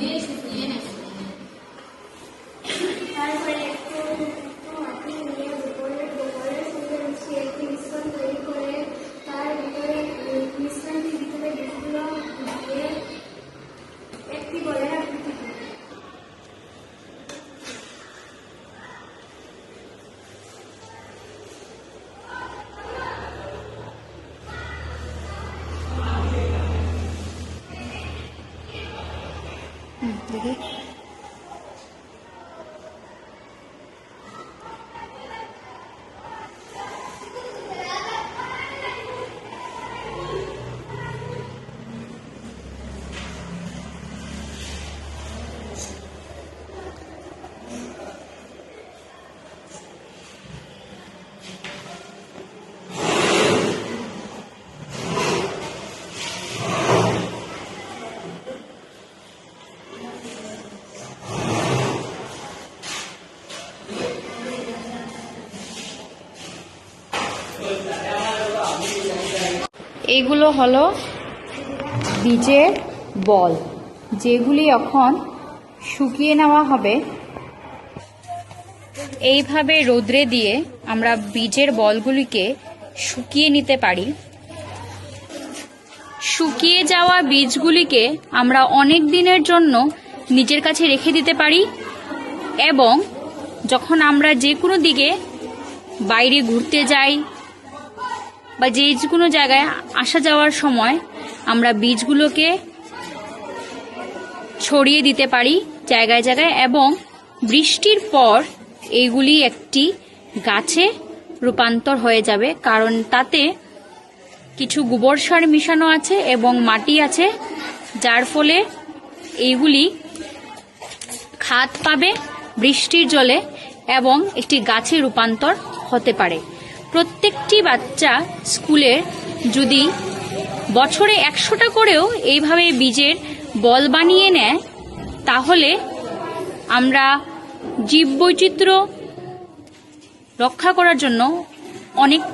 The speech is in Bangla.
ধুয়ে শুকিয়ে নেব। তারপরে একটু মাটি নিয়ে গোবরের সঙ্গে মিশিয়ে একটি মিশ্রণ তৈরি করে তার ভিতরে মিশ্রণটির ভিতরে বীজগুলো দিয়ে একটি গোলের আকৃতি দিই। দেখি এইগুলো হলো বীজের বল, যেগুলি এখন শুকিয়ে নেওয়া হবে। এইভাবে রোদ্রে দিয়ে আমরা বীজের বলগুলিকে শুকিয়ে নিতে পারি। শুকিয়ে যাওয়া বীজগুলিকে আমরা অনেক দিনের জন্য নিজের কাছে রেখে দিতে পারি এবং যখন আমরা যে কোনো দিকে বাইরে ঘুরতে যাই বা যে কোনো জায়গায় আসা যাওয়ার সময় আমরা বীজগুলোকে ছড়িয়ে দিতে পারি জায়গায় জায়গায়, এবং বৃষ্টির পর এইগুলি একটি গাছে রূপান্তর হয়ে যাবে, কারণ তাতে কিছু গোবর সার মিশানো আছে এবং মাটি আছে, যার ফলে এইগুলি খাদ পাবে বৃষ্টির জলে এবং একটি গাছে রূপান্তর হতে পারে। প্রত্যেকটি বাচ্চা স্কুলে যদি বছরে 100টা করেও এইভাবে বীজের বল বানিয়ে নেয়, তাহলে আমরা জীববৈচিত্র্য রক্ষা করার জন্য অনেকটা